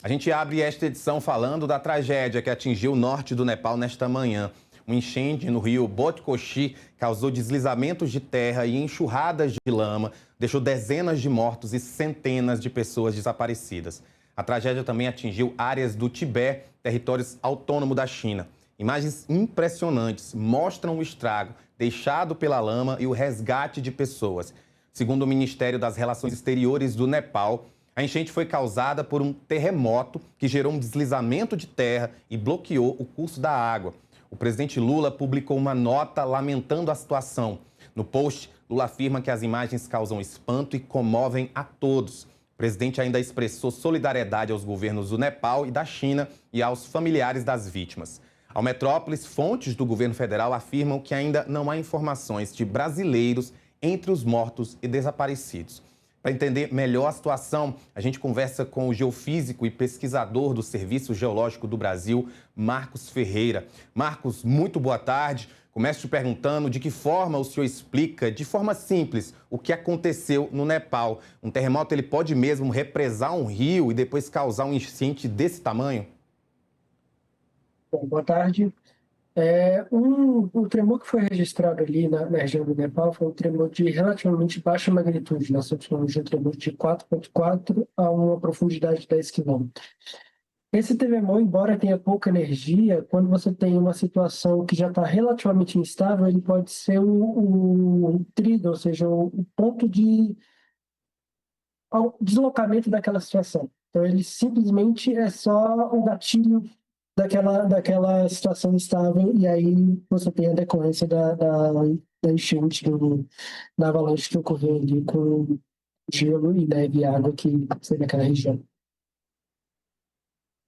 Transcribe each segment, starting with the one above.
A gente abre esta edição falando da tragédia que atingiu o norte do Nepal nesta manhã. Um enchente no rio Botkoshi causou deslizamentos de terra e enxurradas de lama, deixou dezenas de mortos e centenas de pessoas desaparecidas. A tragédia também atingiu áreas do Tibete, territórios autônomos da China. Imagens impressionantes mostram o estrago deixado pela lama e o resgate de pessoas. Segundo o Ministério das Relações Exteriores do Nepal, a enchente foi causada por um terremoto que gerou um deslizamento de terra e bloqueou o curso da água. O presidente Lula publicou uma nota lamentando a situação. No post, Lula afirma que as imagens causam espanto e comovem a todos. O presidente ainda expressou solidariedade aos governos do Nepal e da China e aos familiares das vítimas. Ao Metrópolis, fontes do governo federal afirmam que ainda não há informações de brasileiros entre os mortos e desaparecidos. Para entender melhor a situação, a gente conversa com o geofísico e pesquisador do Serviço Geológico do Brasil, Marcos Ferreira. Marcos, muito boa tarde. Começo te perguntando de que forma o senhor explica, de forma simples, o que aconteceu no Nepal. Um terremoto ele pode mesmo represar um rio e depois causar um enchente desse tamanho? Bom, boa tarde. O tremor que foi registrado ali na região do Nepal foi um tremor de relativamente baixa magnitude. Nós estamos falando de um tremor de 4,4 a uma profundidade de 10 quilômetros. Esse tremor, embora tenha pouca energia, quando você tem uma situação que já está relativamente instável, ele pode ser o trigger, ou seja, o ponto de deslocamento daquela situação. Então, ele simplesmente é só o gatilho daquela situação estável, e aí você tem a decorrência da enchente, da avalanche que ocorreu ali com gelo e neve e água que foi naquela região.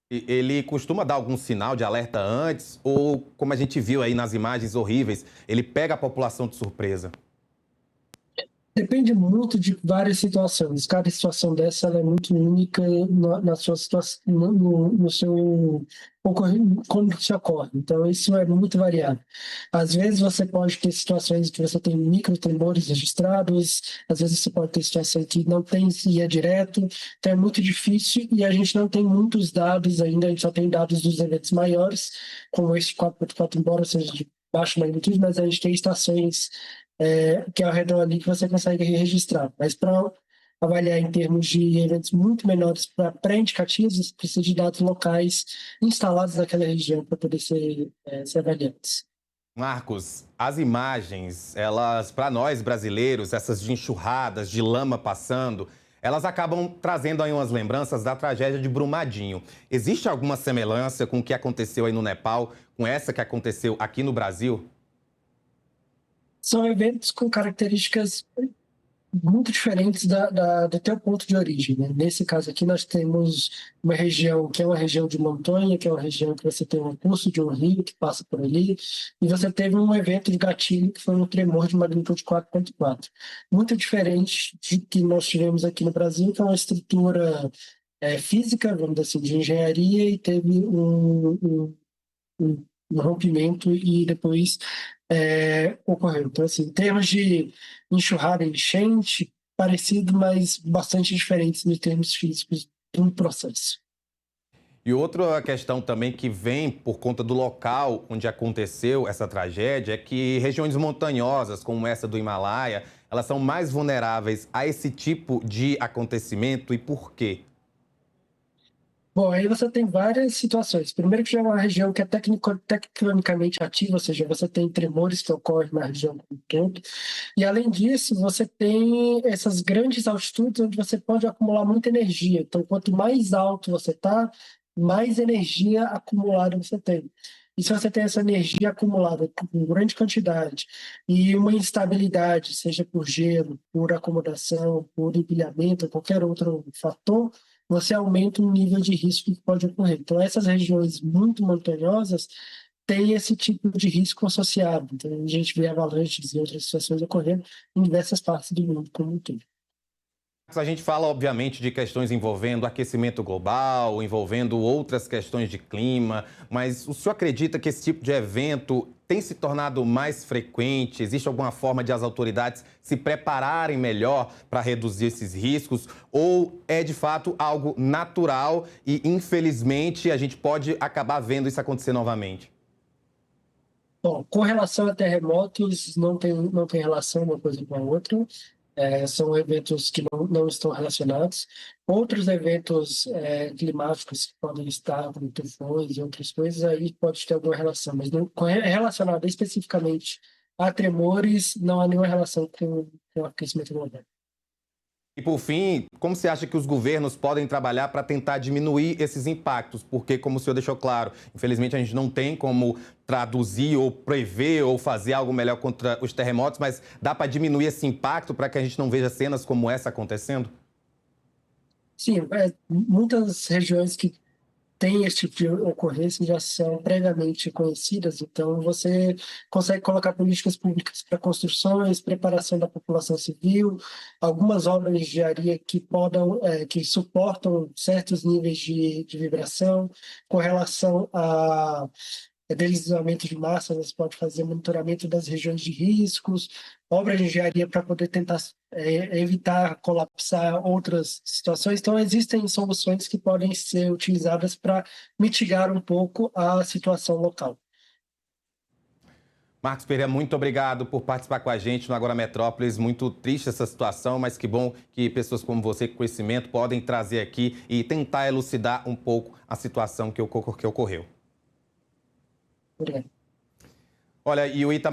Ele costuma dar algum sinal de alerta antes ou, como a gente viu aí nas imagens horríveis, ele pega a população de surpresa? Depende muito de várias situações. Cada situação dessa ela é muito única na sua situação, no seu quando isso ocorre. Então, isso é muito variado. Às vezes, você pode ter situações que você tem microtremores registrados, às vezes, você pode ter situações que não tem e é direto. Então, é muito difícil e a gente não tem muitos dados ainda, a gente só tem dados dos eventos maiores, como esse 4.4, embora seja de baixa magnitude, mas a gente tem estações que é ao redor ali que você consegue registrar. Mas para avaliar em termos de eventos muito menores para pré-indicativos, você precisa de dados locais instalados naquela região para poder ser avaliados. Marcos, as imagens, elas, para nós brasileiros, essas de enxurradas, de lama passando, elas acabam trazendo aí umas lembranças da tragédia de Brumadinho. Existe alguma semelhança com o que aconteceu aí no Nepal, com essa que aconteceu aqui no Brasil? São eventos com características muito diferentes do teu ponto de origem, né? Nesse caso aqui, nós temos uma região que é uma região de montanha, que é uma região que você tem um curso de um rio que passa por ali, e você teve um evento de gatilho que foi um tremor de magnitude 4,4. Muito diferente do que nós tivemos aqui no Brasil, que é uma estrutura física, vamos dizer assim, de engenharia, e teve um, um rompimento e depois ocorreu. Então, assim, em termos de enxurrada e enchente, parecido, mas bastante diferentes em termos físicos do processo. E outra questão também que vem por conta do local onde aconteceu essa tragédia é que regiões montanhosas, como essa do Himalaia, elas são mais vulneráveis a esse tipo de acontecimento e por quê? Bom, aí você tem várias situações. Primeiro que já é uma região que é tectonicamente ativa, ou seja, você tem tremores que ocorrem na região como um todo. E, além disso, você tem essas grandes altitudes onde você pode acumular muita energia. Então, quanto mais alto você está, mais energia acumulada você tem. E se você tem essa energia acumulada em grande quantidade e uma instabilidade, seja por gelo, por acomodação, por empilhamento, ou qualquer outro fator, você aumenta o nível de risco que pode ocorrer. Então, essas regiões muito montanhosas têm esse tipo de risco associado. Então, a gente vê avalanches e outras situações ocorrendo em diversas partes do mundo como um todo. A gente fala, obviamente, de questões envolvendo aquecimento global, envolvendo outras questões de clima, mas o senhor acredita que esse tipo de evento tem se tornado mais frequente? Existe alguma forma de as autoridades se prepararem melhor para reduzir esses riscos? Ou é, de fato, algo natural e, infelizmente, a gente pode acabar vendo isso acontecer novamente? Bom, com relação a terremotos, não tem relação uma coisa com a outra. São eventos que não estão relacionados. Outros eventos climáticos que podem estar, como tufões e outras coisas, aí pode ter alguma relação, mas não, relacionada especificamente a tremores, não há nenhuma relação com o aquecimento global. E, por fim, como você acha que os governos podem trabalhar para tentar diminuir esses impactos? Porque, como o senhor deixou claro, infelizmente a gente não tem como traduzir ou prever ou fazer algo melhor contra os terremotos, mas dá para diminuir esse impacto para que a gente não veja cenas como essa acontecendo? Sim, muitas regiões que têm esse tipo de ocorrência já são previamente conhecidas, então você consegue colocar políticas públicas para construções, preparação da população civil, algumas obras de engenharia que suportam certos níveis de vibração, com relação a deslizamento de massa, você pode fazer monitoramento das regiões de riscos, obras de engenharia para poder tentar evitar colapsar outras situações. Então, existem soluções que podem ser utilizadas para mitigar um pouco a situação local. Marcos Pereira, muito obrigado por participar com a gente no Agora Metrópolis. Muito triste essa situação, mas que bom que pessoas como você, com conhecimento, podem trazer aqui e tentar elucidar um pouco a situação que ocorreu. Obrigado. Olha, e o Itamar